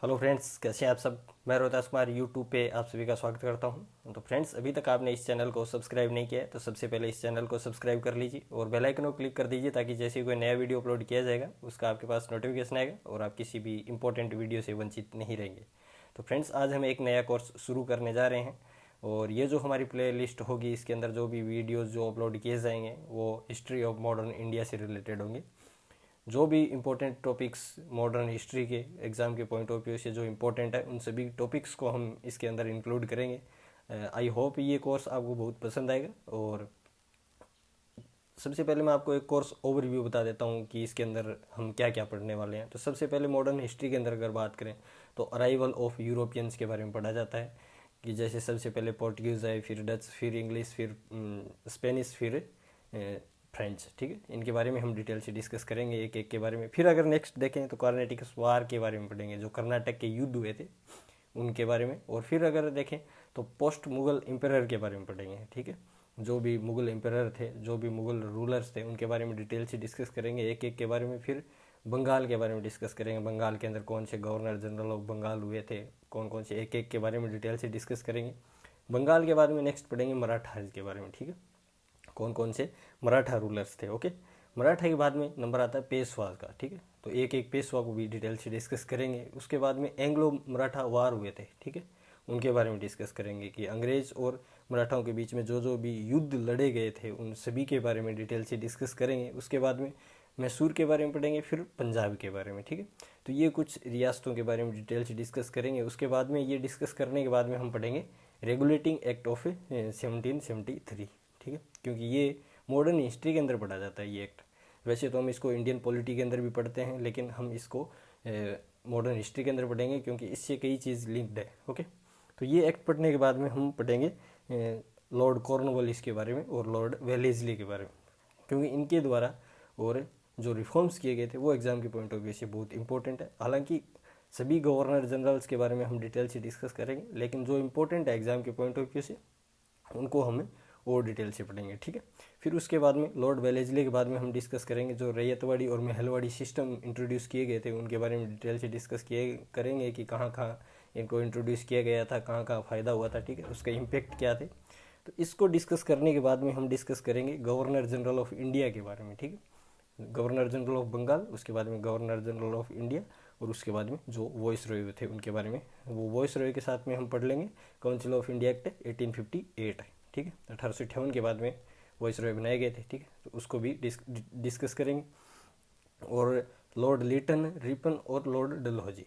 Hello friends, कैसे हैं आप सब। मैं रोहतास कुमार यूट्यूब पे आप सभी का स्वागत करता हूं। तो फ्रेंड्स, अभी तक आपने इस चैनल को सब्सक्राइब नहीं किया है तो सबसे पहले इस चैनल को सब्सक्राइब कर लीजिए और बेल आइकन को क्लिक कर दीजिए ताकि जैसे ही कोई नया वीडियो अपलोड किया जाएगा उसका आपके पास नोटिफिकेशन आएगा और आप किसी भी इंपॉर्टेंट वीडियो से वंचित नहीं रहेंगे। तो फ्रेंड्स, आज हम एक नया कोर्स शुरू करने जा रहे हैं और ये जो हमारी प्ले लिस्ट होगी इसके अंदर जो भी वीडियोज़ जो अपलोड किए जाएंगे वो हिस्ट्री ऑफ मॉडर्न इंडिया से रिलेटेड होंगे। जो भी इम्पोर्टेंट टॉपिक्स मॉडर्न हिस्ट्री के एग्ज़ाम के पॉइंट ऑफ व्यू से जो इम्पोर्टेंट है उन सभी टॉपिक्स को हम इसके अंदर इंक्लूड करेंगे। आई होप ये कोर्स आपको बहुत पसंद आएगा। और सबसे पहले मैं आपको एक कोर्स ओवरव्यू बता देता हूँ कि इसके अंदर हम क्या क्या पढ़ने वाले हैं। तो सबसे पहले मॉडर्न हिस्ट्री के अंदर अगर बात करें तो अराइवल ऑफ यूरोपियंस के बारे में पढ़ा जाता है कि जैसे सबसे पहले पोर्टुगीज़ आए, फिर डच, फिर इंग्लिश, फिर स्पेनिश, फिर फ्रेंच। ठीक है, इनके बारे में हम डिटेल से डिस्कस करेंगे एक एक के बारे में। फिर अगर नेक्स्ट देखें तो कार्नेटिक्स वार के बारे में पढ़ेंगे, जो कर्नाटक के युद्ध हुए थे उनके बारे में। और फिर अगर देखें तो पोस्ट मुगल एम्परर के बारे में पढ़ेंगे। ठीक है, जो भी मुगल एम्परर थे, जो भी मुगल रूलर्स थे उनके बारे में डिटेल से डिस्कस करेंगे एक एक के बारे में। फिर बंगाल के बारे में डिस्कस करेंगे, बंगाल के अंदर कौन से गवर्नर जनरल ऑफ बंगाल हुए थे, कौन कौन से एक एक के बारे में डिटेल से डिस्कस करेंगे। बंगाल के बाद में नेक्स्ट पढ़ेंगे मराठाज के बारे में। ठीक है, कौन कौन से मराठा रूलर्स थे। ओके, मराठा के बाद में नंबर आता है पेशवा का। ठीक है, तो एक एक पेशवा को भी डिटेल से डिस्कस करेंगे। उसके बाद में एंग्लो मराठा वार हुए थे। ठीक है, उनके बारे में डिस्कस करेंगे कि अंग्रेज और मराठाओं के बीच में जो जो भी युद्ध लड़े गए थे उन सभी के बारे में डिटेल से डिस्कस करेंगे। उसके बाद में मैसूर के बारे में पढ़ेंगे, फिर पंजाब के बारे में। ठीक है, तो ये कुछ रियासतों के बारे में डिटेल से डिस्कस करेंगे। उसके बाद में ये डिस्कस करने के बाद में हम पढ़ेंगे रेगुलेटिंग एक्ट ऑफ 1773। ठीक है, क्योंकि ये मॉडर्न हिस्ट्री के अंदर पढ़ा जाता है ये एक्ट। वैसे तो हम इसको इंडियन पॉलिटी के अंदर भी पढ़ते हैं लेकिन हम इसको मॉडर्न हिस्ट्री के अंदर पढ़ेंगे क्योंकि इससे कई चीज़ लिंक्ड है। ओके, तो ये एक्ट पढ़ने के बाद में हम पढ़ेंगे लॉर्ड कॉर्नवालिस के बारे में और लॉर्ड वेलेस्ली के बारे में, क्योंकि इनके द्वारा और जो रिफॉर्म्स किए गए थे वो एग्ज़ाम के पॉइंट ऑफ व्यू से बहुत इंपॉर्टेंट है। हालांकि सभी गवर्नर जनरल्स के बारे में हम डिटेल से डिस्कस करेंगे लेकिन जो इंपॉर्टेंट है एग्ज़ाम के पॉइंट ऑफ व्यू से उनको हमें और डिटेल से पढ़ेंगे। ठीक है, फिर उसके बाद में लॉर्ड वेलेस्ली के बाद में हम डिस्कस करेंगे जो रैयतवाड़ी और महलवाड़ी सिस्टम इंट्रोड्यूस किए गए थे उनके बारे में डिटेल से डिस्कस किए करेंगे कि कहाँ कहाँ इनको इंट्रोड्यूस किया गया था, कहाँ कहाँ फ़ायदा हुआ था। ठीक है, उसका इम्पेक्ट क्या थे। तो इसको डिस्कस करने के बाद में हम डिस्कस करेंगे गवर्नर जनरल ऑफ इंडिया के बारे में। ठीक है, गवर्नर जनरल ऑफ बंगाल, उसके बाद में गवर्नर जनरल ऑफ इंडिया और उसके बाद में जो वॉइस रॉय थे उनके बारे में। वो वॉइस रॉय के साथ में हम पढ़ लेंगे काउंसिल ऑफ इंडिया एक्ट 1858। ठीक है, 1858 के बाद में वॉइस रॉय बनाए गए थे। ठीक है, तो उसको भी डिस्कस करेंगे। और लॉर्ड लिटन, रिपन और लॉर्ड डलहौजी,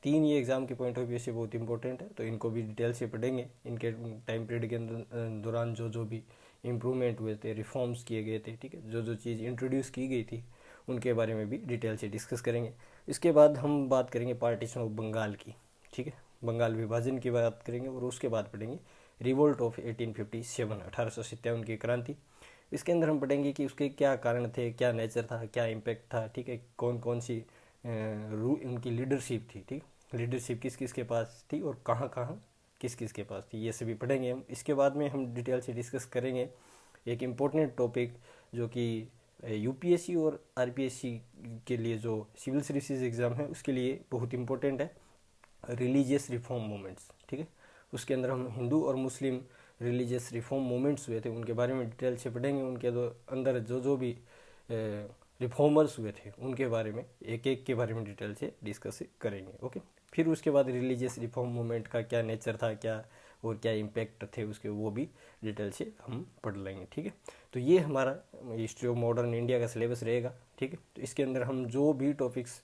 तीन ये एग्ज़ाम के पॉइंट ऑफ व्यू से बहुत इंपॉर्टेंट है, तो इनको भी डिटेल से पढ़ेंगे। इनके टाइम पीरियड के दौरान जो जो भी इम्प्रूवमेंट हुए थे, रिफॉर्म्स किए गए थे, ठीक है, जो जो चीज़ इंट्रोड्यूस की गई थी उनके बारे में भी डिटेल से डिस्कस करेंगे। इसके बाद हम बात करेंगे पार्टीशन ऑफ बंगाल की। ठीक है, बंगाल विभाजन की बात करेंगे और उसके बाद पढ़ेंगे रिवोल्ट ऑफ 1857, 1857 की क्रांति। इसके अंदर हम पढ़ेंगे कि उसके क्या कारण थे, क्या नेचर था, क्या इम्पैक्ट था। ठीक है, कौन कौन सी उनकी लीडरशिप थी। ठीक, लीडरशिप किस किस के पास थी और कहाँ कहाँ किस किस के पास थी, ये सभी पढ़ेंगे हम। इसके बाद में हम डिटेल से डिस्कस करेंगे एक इम्पोर्टेंट टॉपिक जो कि यूपीएससी और आरपीएससी के लिए जो सिविल सर्विसेज एग्ज़ाम है उसके लिए बहुत इंपॉर्टेंट है, रिलीजियस रिफॉर्म मूवमेंट्स। ठीक है, उसके अंदर हम हिंदू और मुस्लिम रिलीजियस रिफॉर्म मूवमेंट्स हुए थे उनके बारे में डिटेल से पढ़ेंगे। उनके अंदर जो जो भी रिफॉर्मर्स हुए थे उनके बारे में एक एक के बारे में डिटेल से डिस्कस करेंगे। ओके, फिर उसके बाद रिलीजियस रिफॉर्म मूवमेंट का क्या नेचर था, क्या और क्या इम्पैक्ट थे उसके, वो भी डिटेल से हम पढ़ लेंगे। ठीक है, तो ये हमारा हिस्ट्री ऑफ मॉडर्न इंडिया का सिलेबस रहेगा। ठीक है, तो इसके अंदर हम जो भी टॉपिक्स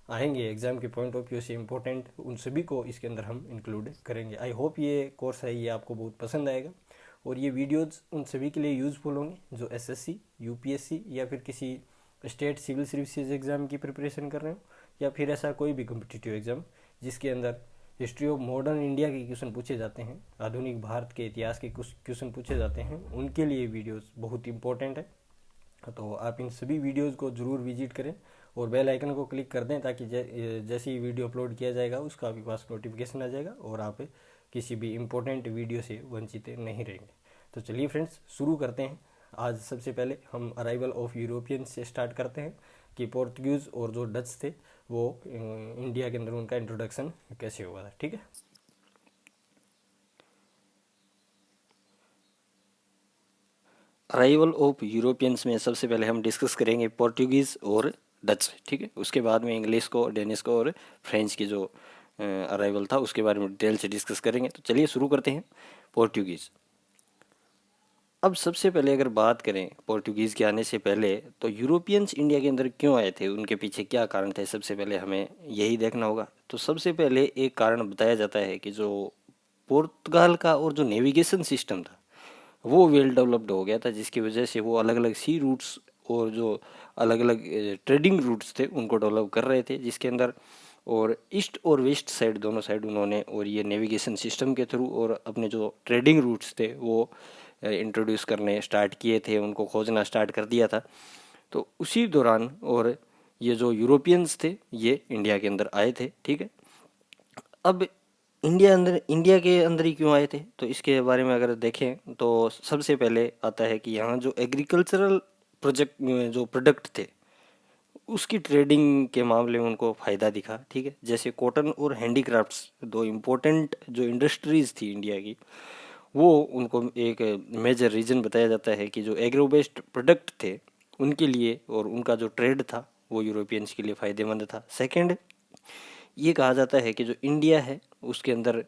आएंगे एग्ज़ाम के पॉइंट ऑफ व्यू से इम्पोर्टेंट उन सभी को इसके अंदर हम इंक्लूड करेंगे। आई होप ये कोर्स है ये आपको बहुत पसंद आएगा और ये वीडियोज़ उन सभी के लिए यूज़फुल होंगे जो एसएससी, यूपीएससी या फिर किसी स्टेट सिविल सर्विसेज एग्ज़ाम की प्रिपरेशन कर रहे हो या फिर ऐसा कोई भी कम्पिटिटिव एग्ज़ाम जिसके अंदर हिस्ट्री ऑफ मॉडर्न इंडिया के क्वेश्चन पूछे जाते हैं, आधुनिक भारत के इतिहास के कुछ क्वेश्चन पूछे जाते हैं, उनके लिए वीडियोज़ बहुत इंपॉर्टेंट है। तो आप इन सभी वीडियोज़ को ज़रूर विजिट करें और बेल आइकन को क्लिक कर दें ताकि जैसे ही वीडियो अपलोड किया जाएगा उसका आपके पास नोटिफिकेशन आ जाएगा और आप किसी भी इम्पोर्टेंट वीडियो से वंचित नहीं रहेंगे। तो चलिए फ्रेंड्स, शुरू करते हैं। आज सबसे पहले हम अराइवल ऑफ यूरोपियंस से स्टार्ट करते हैं कि पोर्तुगीज़ और जो डच थे वो इंडिया के अंदर उनका इंट्रोडक्शन कैसे हुआ था। ठीक है, अराइवल ऑफ यूरोपियंस में सबसे पहले हम डिस्कस करेंगे पोर्टुगीज़ और डच। ठीक है, उसके बाद में इंग्लिश को, डेनिश को और फ्रेंच की जो अराइवल था उसके बारे में डिटेल से डिस्कस करेंगे। तो चलिए शुरू करते हैं। पोर्टुगीज़। अब सबसे पहले अगर बात करें पोर्टुगीज़ के आने से पहले, तो यूरोपियंस इंडिया के अंदर क्यों आए थे, उनके पीछे क्या कारण थे, सबसे पहले हमें यही देखना होगा। तो सबसे पहले एक कारण बताया जाता है कि जो पुर्तगाल का और जो नेविगेशन सिस्टम था वो वेल डेवलप्ड हो गया था, जिसकी वजह से वो अलग अलग सी रूट्स और जो अलग अलग ट्रेडिंग रूट्स थे उनको डेवलप कर रहे थे, जिसके अंदर और ईस्ट और वेस्ट साइड दोनों साइड उन्होंने और ये नेविगेशन सिस्टम के थ्रू और अपने जो ट्रेडिंग रूट्स थे वो इंट्रोड्यूस करने स्टार्ट किए थे, उनको खोजना स्टार्ट कर दिया था। तो उसी दौरान और ये जो यूरोपियंस थे ये इंडिया के अंदर आए थे। ठीक है, अब इंडिया के अंदर ही क्यों आए थे, तो इसके बारे में अगर देखें तो सबसे पहले आता है कि यहाँ जो एग्रीकल्चरल प्रोजेक्ट जो प्रोडक्ट थे उसकी ट्रेडिंग के मामले में उनको फ़ायदा दिखा। ठीक है, जैसे कॉटन और हैंडीक्राफ्ट्स दो इम्पोर्टेंट जो इंडस्ट्रीज़ थी इंडिया की, वो उनको एक मेजर रीजन बताया जाता है कि जो एग्रो बेस्ड प्रोडक्ट थे उनके लिए और उनका जो ट्रेड था वो यूरोपियंस के लिए फ़ायदेमंद था। सेकंड, ये कहा जाता है कि जो इंडिया है उसके अंदर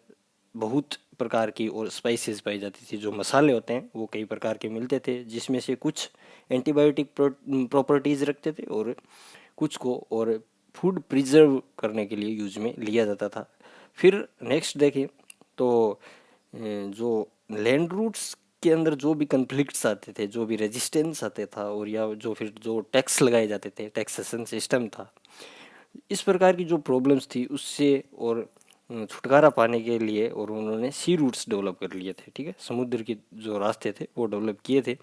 बहुत प्रकार की और स्पाइसेस पाई जाती थी, जो मसाले होते हैं वो कई प्रकार के मिलते थे, जिसमें से कुछ एंटीबायोटिक प्रॉपर्टीज़ रखते थे और कुछ को और फूड प्रिजर्व करने के लिए यूज में लिया जाता था। फिर नेक्स्ट देखें तो जो लैंड रूट्स के अंदर जो भी कन्फ्लिक्ट्स आते थे, जो भी रेजिस्टेंस आते था और या जो फिर जो टैक्स लगाए जाते थे, टैक्सेशन सिस्टम था, इस प्रकार की जो प्रॉब्लम्स थी उससे और छुटकारा पाने के लिए और उन्होंने सी रूट्स डेवलप कर लिए थे। ठीक है, समुद्र के जो रास्ते थे वो डेवलप किए थे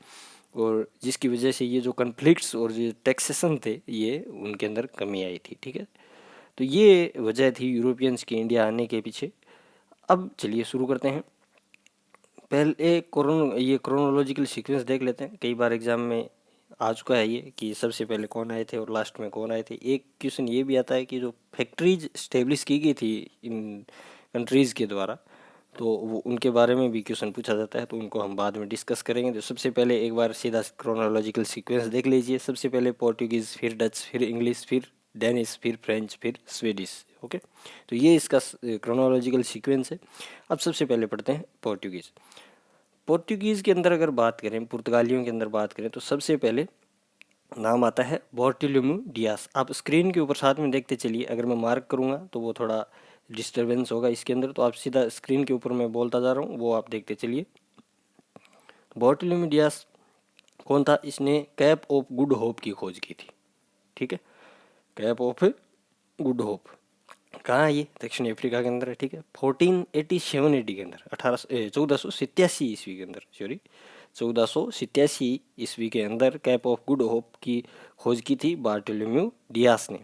और जिसकी वजह से ये जो कन्फ्लिक्ट्स और ये टैक्सेशन थे ये उनके अंदर कमी आई थी। ठीक है, तो ये वजह थी यूरोपियंस के इंडिया आने के पीछे। अब चलिए शुरू करते हैं। पहले क्रोनोलॉजिकल सीक्वेंस देख लेते हैं, कई बार एग्जाम में आ चुका है ये कि सबसे पहले कौन आए थे और लास्ट में कौन आए थे। एक क्वेश्चन ये भी आता है कि जो फैक्ट्रीज स्टेब्लिश की गई थी इन कंट्रीज़ के द्वारा, तो वो उनके बारे में भी क्वेश्चन पूछा जाता है, तो उनको हम बाद में डिस्कस करेंगे। तो सबसे पहले एक बार सीधा क्रोनोलॉजिकल सीक्वेंस देख लीजिए। सबसे पहले पोर्टुगीज़, फिर डच, फिर इंग्लिश, फिर डेनिश, फिर फ्रेंच, फिर स्वीडिश। ओके, तो ये इसका क्रोनोलॉजिकल सीक्वेंस है। अब सबसे पहले पढ़ते हैं पोर्टुगीज़। पोर्टुगीज़ के अंदर अगर बात करें, पुर्तगालियों के अंदर बात करें, तो सबसे पहले नाम आता है बॉर्टिलुमू डियास। आप स्क्रीन के ऊपर साथ में देखते चलिए, अगर मैं मार्क करूँगा तो वो थोड़ा डिस्टरबेंस होगा इसके अंदर, तो आप सीधा स्क्रीन के ऊपर मैं बोलता जा रहा हूँ वो आप देखते चलिए। बॉर्टिलुमू डियास कौन था? इसने कैप ऑफ गुड होप की खोज की थी। ठीक है, कैप ऑफ गुड होप कहाँ है? ये दक्षिण अफ्रीका के अंदर है। ठीक है, 1487 के अंदर 1487 ईस्वी के अंदर, सॉरी 1487 ईस्वी के अंदर कैप ऑफ गुड होप की खोज की थी बार्टोलोम्यू डियास ने।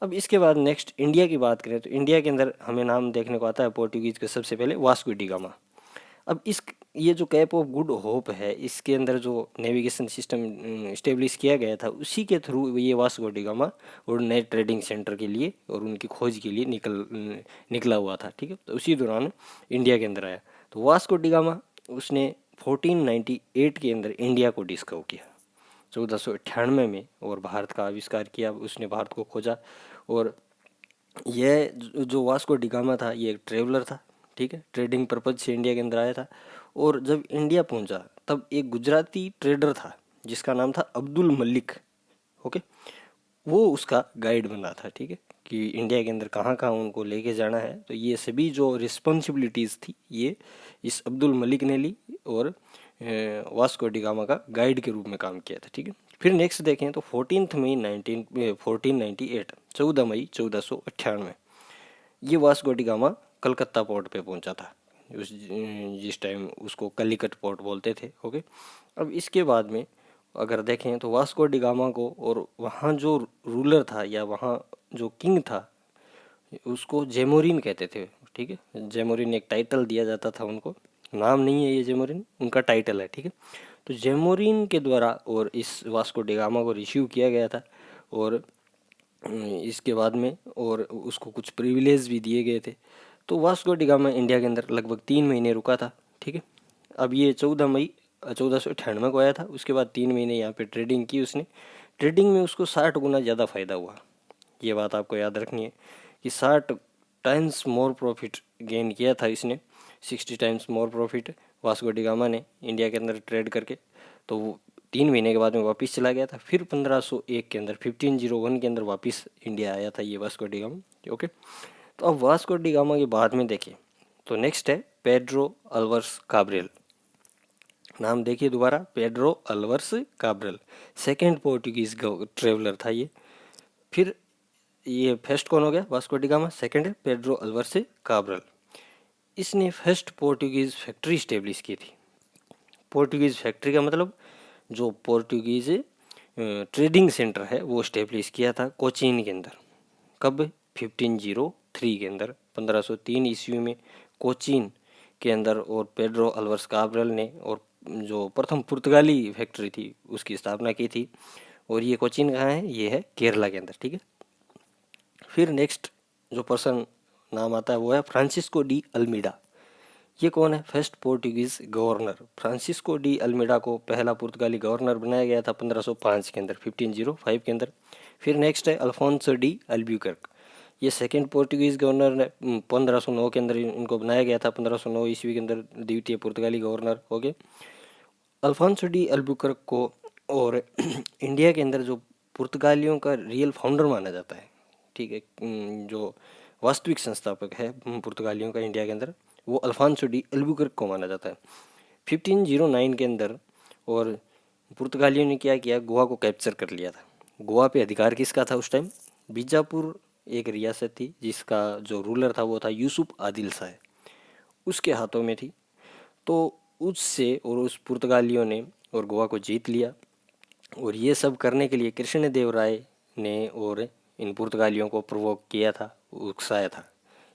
अब इसके बाद नेक्स्ट इंडिया की बात करें तो इंडिया के अंदर हमें नाम देखने को आता है पोर्टुगीज़ के सबसे पहले वास्को डी गामा। अब इस ये जो कैप ऑफ गुड होप है इसके अंदर जो नेविगेशन सिस्टम इस्टेब्लिश किया गया था उसी के थ्रू ये वास्को डी गामा और नए ट्रेडिंग सेंटर के लिए और उनकी खोज के लिए निकला हुआ था। ठीक है, तो उसी दौरान इंडिया के अंदर आया। तो वास्को डी गामा उसने 1498 के अंदर इंडिया को डिस्कवर किया 1498 में और भारत का आविष्कार किया। उसने भारत को खोजा और यह जो वास्को डी गामा था ये एक ट्रेवलर था। ठीक है, ट्रेडिंग पर्पज से इंडिया के अंदर आया था और जब इंडिया पहुंचा तब एक गुजराती ट्रेडर था जिसका नाम था अब्दुल मलिक। ओके, वो उसका गाइड बना था। ठीक है, कि इंडिया के अंदर कहाँ कहाँ उनको लेके जाना है, तो ये सभी जो रिस्पॉन्सिबिलिटीज़ थी ये इस अब्दुल मलिक ने ली और वास्को डी गामा का गाइड के रूप में काम किया था। ठीक है, फिर नेक्स्ट देखें तो 14 मई 1498 ये Vasco D gamma Calcutta port पे पहुंचा था। जिस टाइम उसको कलिकट पोर्ट बोलते थे। ओके, अब इसके बाद में अगर देखें तो वास्को डी गामा को और वहाँ जो रूलर था या वहाँ जो किंग था उसको जेमोरिन कहते थे। ठीक है, जेमोरिन एक टाइटल दिया जाता था उनको, नाम नहीं है ये जेमोरिन, उनका टाइटल है। ठीक है, तो जेमोरिन के द्वारा और इस वास्को डी गामा को रिसीव किया गया था और इसके बाद में, और उसको कुछ प्रिविलेज भी दिए गए थे। तो वास्को डी गामा इंडिया के अंदर लगभग 3 महीने रुका था, ठीक है। अब ये 14 मई 1498 को आया था। उसके बाद 3 महीने यहाँ पे ट्रेडिंग की उसने। ट्रेडिंग में उसको 60 गुना ज़्यादा फ़ायदा हुआ। ये बात आपको याद रखनी है कि 60 टाइम्स मोर प्रॉफिट गेन किया था इसने। 60 times more profit Vasco D gamma ने इंडिया के अंदर ट्रेड करके। तो वो 3 महीने के बाद में वापस चला गया था। फिर 1501 के अंदर 1501 के अंदर वापस इंडिया आया था ये वास्को डी गामा, ओके। तो अब वास्को डी गामा के बाद में देखिए तो नेक्स्ट है पेड्रो अल्वर्स काब्रेल। नाम देखिए दोबारा, पेड्रो अल्वर्स काब्रेल, सेकेंड पोर्टुगीज ट्रेवलर था ये। फिर ये फर्स्ट कौन हो गया, वास्को डी गामा। सेकेंड है पेड्रो अल्वर्स काब्रेल। इसने फर्स्ट पोर्टुगीज फैक्ट्री स्टेब्लिश की थी। पोर्टुगीज फैक्ट्री का मतलब जो पोर्टुगीज ट्रेडिंग सेंटर है वो स्टेब्लिश किया था कोचीन के अंदर। कब, 1503 के अंदर, 1503 ईस्वी में कोचीन के अंदर। और पेड्रो अल्वर्स काब्रेल ने और जो प्रथम पुर्तगाली फैक्ट्री थी उसकी स्थापना की थी। और ये कोचीन कहाँ है, ये है केरला के अंदर, ठीक है। फिर नेक्स्ट जो पर्सन नाम आता है वो है फ्रांसिस्को डी अल्मीडा। ये कौन है, first Portuguese governor. Francisco de Almeida को पहला पुर्तगाली गवर्नर बनाया गया था 1505 के अंदर, 1505 के अंदर। फिर नेक्स्ट है अल्फोंसो डी अल्ब्यूकर्क। ये सेकेंड पोर्टुगीज गवर्नर ने 1509 के अंदर इनको बनाया गया था, 1509 ईस्वी के अंदर द्वितीय पुर्तगाली गवर्नर हो गए अल्फोंसो डी अल्बुकर्क को। और इंडिया के अंदर जो पुर्तगालियों का रियल फाउंडर माना जाता है, ठीक है, जो वास्तविक संस्थापक है पुर्तगालियों का इंडिया के अंदर, वो अल्फोंसो डी अल्बुकर्क को माना जाता है 1509 के अंदर। और पुर्तगालियों ने क्या किया, गोवा को कैप्चर कर लिया था। गोवा पे अधिकार किसका था उस टाइम, बीजापुर एक रियासत थी जिसका जो रूलर था वो था यूसुफ आदिल शाह, उसके हाथों में थी। तो उससे और उस पुर्तगालियों ने और गोवा को जीत लिया। और ये सब करने के लिए कृष्ण देव राय ने और इन पुर्तगालियों को प्रोवोक किया था, उकसाया था।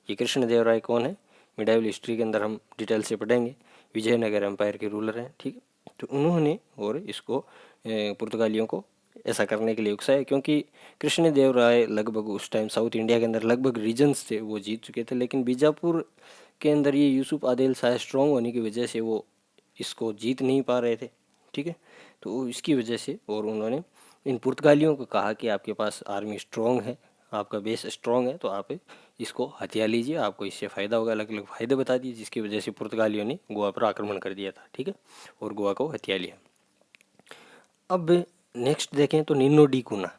ये कृष्ण देव राय कौन है, मिडाइवल हिस्ट्री के अंदर हम डिटेल से पढ़ेंगे। विजयनगर एम्पायर के रूलर हैं, ठीक है। तो उन्होंने और इसको पुर्तगालियों को ऐसा करने के लिए उकसाया, क्योंकि कृष्ण देव राय लगभग उस टाइम साउथ इंडिया के अंदर लगभग रीजन्स थे वो जीत चुके थे। लेकिन बीजापुर के अंदर ये यूसुफ आदिल शाह स्ट्रॉन्ग होने की वजह से वो इसको जीत नहीं पा रहे थे, ठीक है। तो इसकी वजह से और उन्होंने इन पुर्तगालियों को कहा कि आपके पास आर्मी स्ट्रॉन्ग है, आपका बेस स्ट्रॉन्ग है, तो आप इसको हथिया लीजिए, आपको इससे फ़ायदा होगा। अलग अलग फ़ायदे बता दिए, जिसकी वजह से पुर्तगालियों ने गोवा पर आक्रमण कर दिया था, ठीक है, और गोवा को हथिया लिया। अब नेक्स्ट देखें तो निन्नो डी कूना।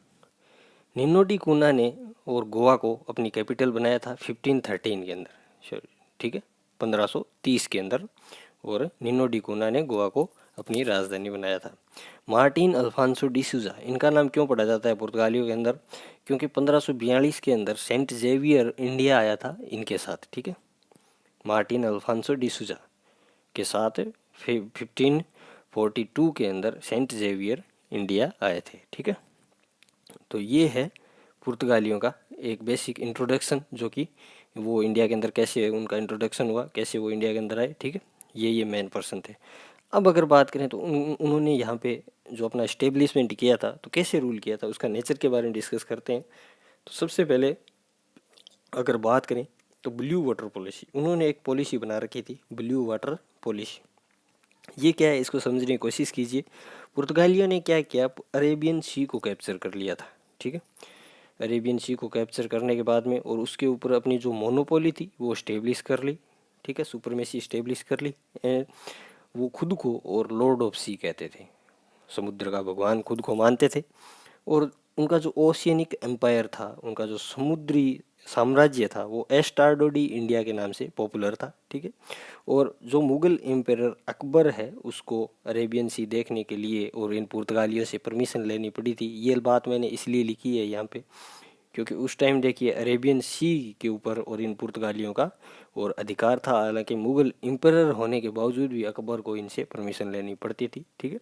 निन्नो डी कूना ने और गोवा को अपनी कैपिटल बनाया था 1513 के अंदर, ठीक है, 1530 के अंदर। और निन्नो डी कूना ने गोवा को अपनी राजधानी बनाया था। मार्टिन अल्फांसो डी सूजा, इनका नाम क्यों पढ़ा जाता है पुर्तगालियों के अंदर, क्योंकि 1542 के अंदर सेंट जेवियर इंडिया आया था इनके साथ, ठीक है। मार्टिन अल्फांसो डी सूजा के साथ 1542 के अंदर सेंट जेवियर इंडिया आए थे, ठीक है। तो ये है पुर्तगालियों का एक बेसिक इंट्रोडक्शन, जो कि वो इंडिया के अंदर कैसे उनका इंट्रोडक्शन हुआ, कैसे वो इंडिया के अंदर आए, ठीक है। ये मेन पर्सन थे। अब अगर बात करें तो उन्होंने यहाँ पे जो अपना इस्टेब्लिशमेंट किया था तो कैसे रूल किया था, उसका नेचर के बारे में डिस्कस करते हैं। तो सबसे पहले अगर बात करें तो ब्लू वाटर पॉलिसी, उन्होंने एक पॉलिसी बना रखी थी, ब्लू वाटर पॉलिसी। ये क्या है, इसको समझने की कोशिश कीजिए। पुर्तगालियों ने क्या किया, अरेबियन सी को कैप्चर कर लिया था, ठीक है। अरेबियन सी को कैप्चर करने के बाद में और उसके ऊपर अपनी जो मोनोपोली थी वो स्टेब्लिश कर ली, ठीक है, सुपरमेसी स्टेब्लिश कर ली। वो खुद को और लॉर्ड ऑफ सी कहते थे, समुद्र का भगवान खुद को मानते थे। और उनका जो ओशियनिक एम्पायर था, उनका जो समुद्री साम्राज्य था, वो एस्टार्डोडी इंडिया के नाम से पॉपुलर था, ठीक है। और जो मुग़ल एम्पायर अकबर है उसको अरेबियन सी देखने के लिए और इन पुर्तगालियों से परमिशन लेनी पड़ी थी। ये बात मैंने इसलिए लिखी है यहाँ पे क्योंकि उस टाइम देखिए अरेबियन सी के ऊपर और इन पुर्तगालियों का और अधिकार था। हालांकि मुग़ल एम्पायर होने के बावजूद भी अकबर को इनसे परमिशन लेनी पड़ती थी, ठीक है।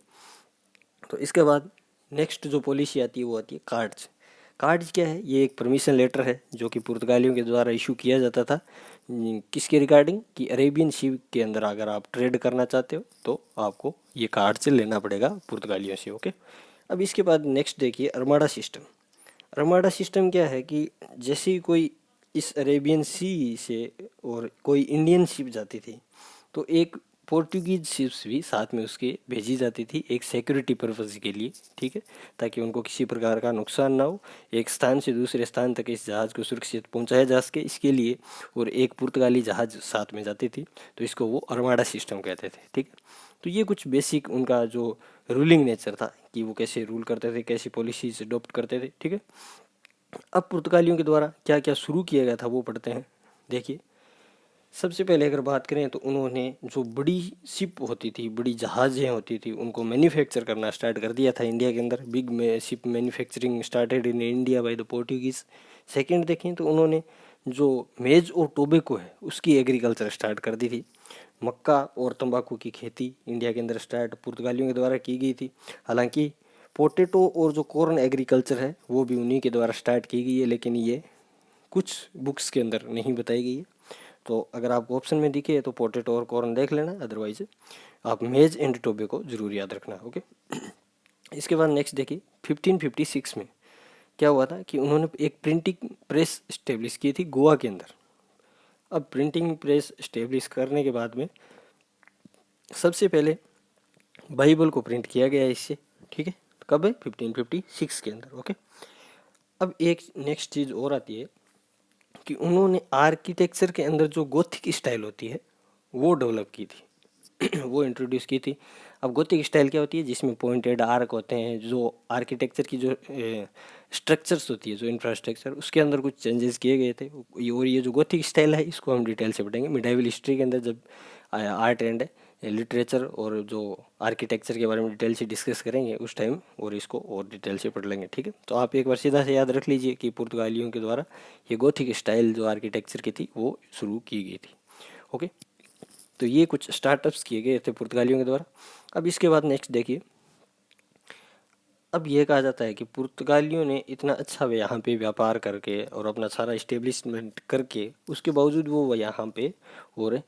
तो इसके बाद नेक्स्ट जो पॉलिसी आती है वो आती है कार्ड्स। कार्ड्स क्या है, ये एक परमिशन लेटर है जो कि पुर्तगालियों के द्वारा इशू किया जाता था किसके रिगार्डिंग, कि अरेबियन सी के अंदर अगर आप ट्रेड करना चाहते हो तो आपको ये कार्ड से लेना पड़ेगा पुर्तगालियों से, ओके। अब इसके बाद नेक्स्ट देखिए अरमाडा सिस्टम। अर्माडा सिस्टम क्या है कि जैसे ही कोई इस अरेबियन सी से और कोई इंडियन शिप जाती थी, तो एक पोर्टुगीज शिप्स भी साथ में उसके भेजी जाती थी एक सिक्योरिटी पर्पज़ के लिए, ठीक है, ताकि उनको किसी प्रकार का नुकसान ना हो, एक स्थान से दूसरे स्थान तक इस जहाज़ को सुरक्षित पहुंचाया जा सके इसके लिए। और एक पुर्तगाली जहाज़ साथ में जाती थी, तो इसको वो अर्माडा सिस्टम कहते थे, ठीक है। तो ये कुछ बेसिक उनका जो रूलिंग नेचर था कि वो कैसे रूल करते थे, कैसी पॉलिसीज अडॉप्ट करते थे, ठीक है। अब पुर्तगालियों के द्वारा क्या क्या शुरू किया गया था वो पढ़ते हैं। देखिए, सबसे पहले अगर बात करें तो उन्होंने जो बड़ी शिप होती थी, बड़ी जहाज़ें होती थी, उनको मैन्युफैक्चर करना स्टार्ट कर दिया था इंडिया के अंदर। बिग में ship manufacturing started in India by the Portuguese. Second देखें तो उन्होंने जो मेज और टोबैको है उसकी एग्रीकल्चर स्टार्ट कर दी थी। मक्का और तंबाकू की खेती इंडिया के अंदर स्टार्ट पुर्तगालियों के द्वारा की गई थी। हालांकि पोटैटो और जो कॉर्न एग्रीकल्चर है वो भी उन्हीं के द्वारा स्टार्ट की गई है, लेकिन ये कुछ बुक्स के अंदर नहीं बताई गई है। तो अगर आपको ऑप्शन में दिखे तो पोटैटो और कॉर्न देख लेना, अदरवाइज आप मेज एंड टोबैको जरूर याद रखना, ओके। इसके बाद नेक्स्ट देखिए, 1556 में क्या हुआ था कि उन्होंने एक प्रिंटिंग प्रेस स्टेब्लिश की थी गोवा के अंदर। अब प्रिंटिंग प्रेस स्टेब्लिश करने के बाद में सबसे पहले बाइबल को प्रिंट किया गया इससे, ठीक है। कब है? 1556 के अंदर, ओके। अब एक नेक्स्ट चीज़ और आती है कि उन्होंने आर्किटेक्चर के अंदर जो गोथिक स्टाइल होती है वो डेवलप की थी वो इंट्रोड्यूस की थी। अब गोथिक स्टाइल क्या होती है? जिसमें पॉइंटेड आर्क होते हैं, जो आर्किटेक्चर की जो स्ट्रक्चर्स होती है, जो इंफ्रास्ट्रक्चर, उसके अंदर कुछ चेंजेस किए गए थे। और ये जो गोथिक स्टाइल है इसको हम डिटेल से पढ़ेंगे मिडाइवल हिस्ट्री के अंदर, जब आर्ट एंड लिटरेचर और जो आर्किटेक्चर के बारे में डिटेल से डिस्कस करेंगे उस टाइम, और इसको और डिटेल से पढ़ लेंगे, ठीक है। तो आप एक बार सीधा से याद रख लीजिए कि पुर्तगालियों के द्वारा ये गोथिक स्टाइल जो आर्किटेक्चर की थी वो शुरू की गई थी, ओके। तो ये कुछ स्टार्टअप्स किए गए थे पुर्तगालियों के द्वारा। अब इसके बाद नेक्स्ट देखिए, अब ये कहा जाता है कि पुर्तगालियों ने इतना अच्छा यहाँ पे व्यापार करके और अपना सारा इस्टेब्लिशमेंट करके उसके बावजूद वो यहाँ पे और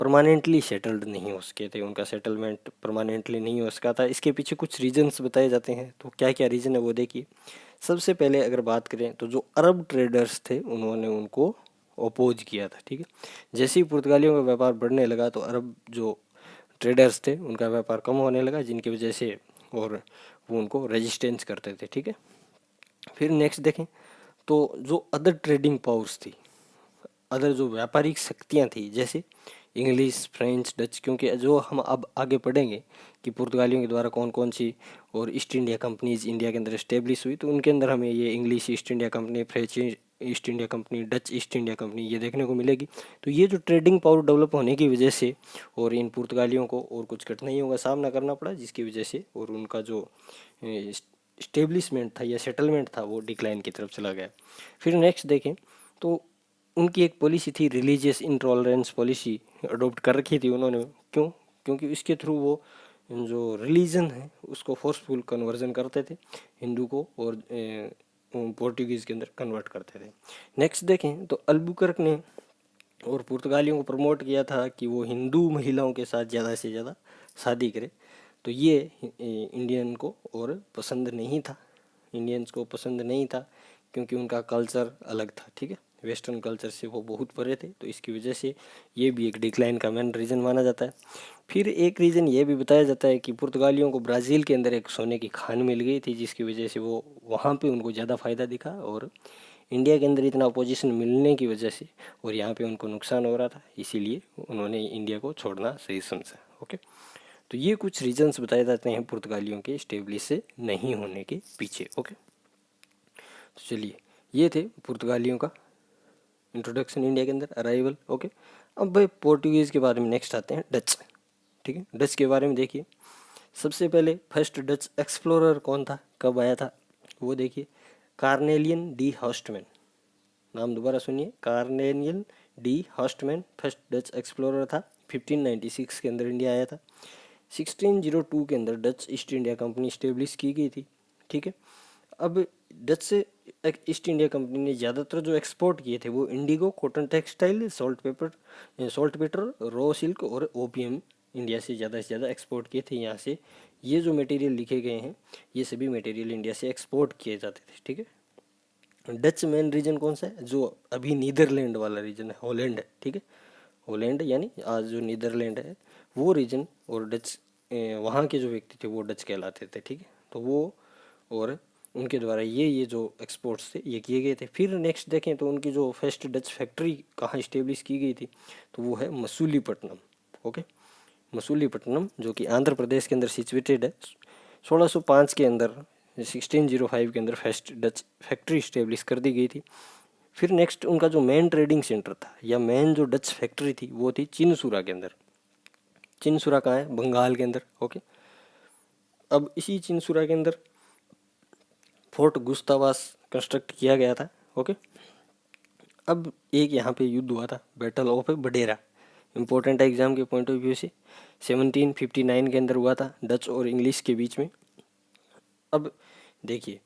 परमानेंटली सेटल्ड नहीं हो सके थे, उनका सेटलमेंट परमानेंटली नहीं हो सका था। इसके पीछे कुछ रीजंस बताए जाते हैं, तो क्या क्या रीज़न है वो देखिए। सबसे पहले अगर बात करें तो जो अरब ट्रेडर्स थे उन्होंने उनको अपोज किया था, ठीक है। जैसे ही पुर्तगालियों का व्यापार बढ़ने लगा तो अरब जो ट्रेडर्स थे उनका व्यापार कम होने लगा, जिनकी वजह से और वो उनको रेजिस्टेंस करते थे, ठीक है। फिर नेक्स्ट देखें तो जो अदर ट्रेडिंग पावर्स थी, अदर जो व्यापारिक शक्तियाँ थी, जैसे इंग्लिश, फ्रेंच, डच, क्योंकि जो हम अब आगे पढ़ेंगे कि पुर्तगालियों के द्वारा कौन कौन सी और ईस्ट इंडिया कंपनीज इंडिया के अंदर इस्टेब्लिश हुई, तो उनके अंदर हमें ये English east India company, French east India company, Dutch east India company ये देखने को मिलेगी। तो ये जो ट्रेडिंग पावर डेवलप होने की वजह से और इन पुर्तगालियों को और कुछ कठिनाइयों का सामना करना पड़ा, जिसकी वजह से और उनका जो इस्टेब्लिशमेंट था या सेटलमेंट था वो डिक्लाइन की तरफ चला गया। फिर नेक्स्ट देखें तो उनकी एक पॉलिसी थी, रिलीजियस इंटॉलरेंस पॉलिसी अडॉप्ट कर रखी थी उन्होंने। क्यों? क्योंकि इसके थ्रू वो जो रिलीजन है उसको फोर्सफुल कन्वर्जन करते थे, हिंदू को और पोर्टुगीज़ के अंदर कन्वर्ट करते थे। नेक्स्ट देखें तो अल्बुकर्क ने और पुर्तगालियों को प्रमोट किया था कि वो हिंदू महिलाओं के साथ ज़्यादा से ज़्यादा शादी करें। तो ये इंडियन को और पसंद नहीं था, इंडियंस को पसंद नहीं था, क्योंकि उनका कल्चर अलग था, ठीक है। वेस्टर्न कल्चर से वो बहुत परे थे, तो इसकी वजह से ये भी एक डिक्लाइन का मेन रीज़न माना जाता है। फिर एक रीज़न ये भी बताया जाता है कि पुर्तगालियों को ब्राज़ील के अंदर एक सोने की खान मिल गई थी, जिसकी वजह से वो वहाँ पे उनको ज़्यादा फ़ायदा दिखा, और इंडिया के अंदर इतना अपोजिशन मिलने की वजह से और यहाँ पे उनको नुकसान हो रहा था, इसीलिए उन्होंने इंडिया को छोड़ना सही समझा, ओके। तो ये कुछ रीजंस बताए जाते हैं पुर्तगालियों के स्टेब्लिश से नहीं होने के पीछे, ओके। तो चलिए, ये थे पुर्तगालियों का इंट्रोडक्शन इंडिया के अंदर, अराइवल, ओके। अब भाई पोर्टुगीज़ के बारे में नेक्स्ट आते हैं डच, ठीक है। डच के बारे में देखिए, सबसे पहले फर्स्ट डच एक्सप्लोरर कौन था, कब आया था, वो देखिए। कार्नेलियन डी हॉस्टमैन, नाम दोबारा सुनिए, Cornelis de Houtman first Dutch explorer था। 1596 के अंदर इंडिया आया था। 1602 के अंदर Dutch east India company establish की गई थी, ठीक है। अब डच से ईस्ट इंडिया कंपनी ने ज़्यादातर जो एक्सपोर्ट किए थे वो Indigo, cotton textile, salt pepper, raw silk और ओपीएम इंडिया से ज़्यादा एक्सपोर्ट किए थे। यहाँ से ये जो मटेरियल लिखे गए हैं ये सभी मटेरियल इंडिया से एक्सपोर्ट किए जाते थे, ठीक है। डच मेन रीजन कौन सा है, जो अभी नीदरलैंड वाला रीजन है, हॉलैंड है, ठीक है। हॉलैंड यानी आज जो नीदरलैंड है वो रीजन, और डच वहाँ के जो व्यक्ति थे वो डच कहलाते थे, ठीक है। तो वो और उनके द्वारा ये जो एक्सपोर्ट्स थे ये किए गए थे। फिर नेक्स्ट देखें तो उनकी जो फर्स्ट डच फैक्ट्री कहाँ इस्टेब्लिश की गई थी, तो वो है मसूलीपट्टनम। ओके, मसूलीपट्टनम जो कि आंध्र प्रदेश के अंदर सिचुएटेड है। 1605 के अंदर, 1605 के अंदर फर्स्ट डच फैक्ट्री इस्टेब्लिश कर दी गई थी। फिर नेक्स्ट उनका जो मेन ट्रेडिंग सेंटर था या मेन जो डच फैक्ट्री थी वो थी चिनसुरा के अंदर। चिनसुरा कहाँ है, बंगाल के अंदर। ओके, अब इसी चिनसुरा के अंदर फोर्ट गुस्तावास कंस्ट्रक्ट किया गया था। ओके, अब एक यहाँ पे युद्ध हुआ था, बैटल ऑफ बडेरा। इम्पोर्टेंट है एग्जाम के पॉइंट ऑफ व्यू से। 1759 के अंदर हुआ था डच और इंग्लिश के बीच में। अब देखिए,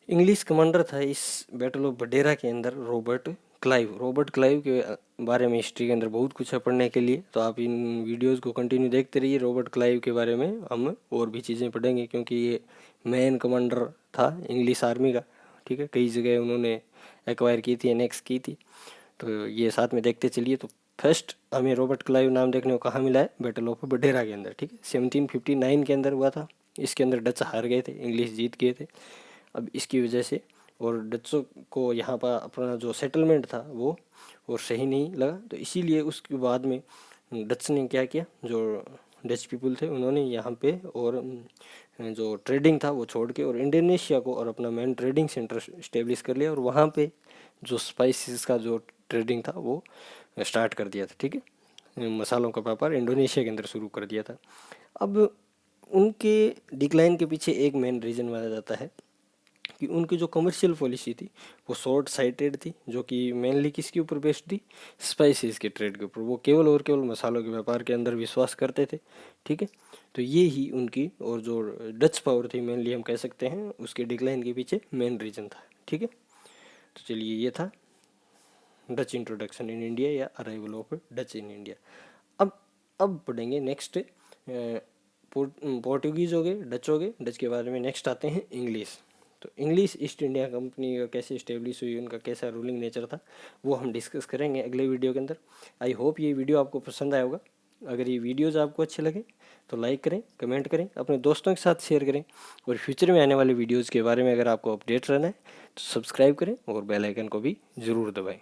इंग्लिश कमांडर था इस बैटल ऑफ बडेरा के अंदर रॉबर्ट क्लाइव। रॉबर्ट क्लाइव के बारे में हिस्ट्री के अंदर बहुत कुछ है पढ़ने के लिए, तो आप इन वीडियोस को कंटिन्यू देखते रहिए। रॉबर्ट क्लाइव के बारे में हम और भी चीज़ें पढ़ेंगे, क्योंकि ये मेन कमांडर था इंग्लिश आर्मी का, ठीक है। कई जगह उन्होंने एक्वायर की थी, एनेक्स की थी, तो ये साथ में देखते चलिए। तो फर्स्ट हमें रॉबर्ट क्लाइव नाम देखने को कहाँ मिला है, बैटल ऑफ बडेरा के अंदर, ठीक है। 1759 के अंदर हुआ था। इसके अंदर डच हार गए थे, इंग्लिश जीत गए थे। अब इसकी वजह से और डचों को यहाँ पर अपना जो सेटलमेंट था वो और सही नहीं लगा, तो इसीलिए उसके बाद में डच ने क्या किया, जो डच पीपल थे उन्होंने यहाँ पे और जो ट्रेडिंग था वो छोड़ के और इंडोनेशिया को और अपना मेन ट्रेडिंग सेंटर इस्टेब्लिश कर लिया, और वहाँ पे जो स्पाइसेस का जो ट्रेडिंग था वो स्टार्ट कर दिया था, ठीक है। मसालों का व्यापार इंडोनेशिया के अंदर शुरू कर दिया था। अब उनके डिक्लाइन के पीछे एक मेन रीज़न माना जाता है कि उनकी जो कमर्शियल पॉलिसी थी वो शॉर्ट साइटेड थी, जो कि मेनली किसके ऊपर बेस्ड थी, स्पाइसेस के ट्रेड के ऊपर। वो केवल और केवल मसालों के व्यापार के अंदर विश्वास करते थे, ठीक है। तो ये ही उनकी और जो डच पावर थी मेनली हम कह सकते हैं उसके डिक्लाइन के पीछे मेन रीज़न था, ठीक है। तो चलिए, ये था डच इंट्रोडक्शन इन इंडिया या arrival of Dutch in India. अब पढ़ेंगे नेक्स्ट पोर्टुगीज हो गए, डच हो गए, डच के बारे में नेक्स्ट आते हैं इंग्लिश। तो इंग्लिश ईस्ट इंडिया कंपनी का कैसे इस्टेब्लिश हुई, उनका कैसा रूलिंग नेचर था, वो हम डिस्कस करेंगे अगले वीडियो के अंदर। आई होप ये वीडियो आपको पसंद आया होगा। अगर ये वीडियोज़ आपको अच्छे लगे तो लाइक करें, कमेंट करें, अपने दोस्तों के साथ शेयर करें, और फ्यूचर में आने वाले वीडियोज़ के बारे में अगर आपको अपडेट रहना है तो सब्सक्राइब करें और बेल आइकन को भी ज़रूर दबाएं।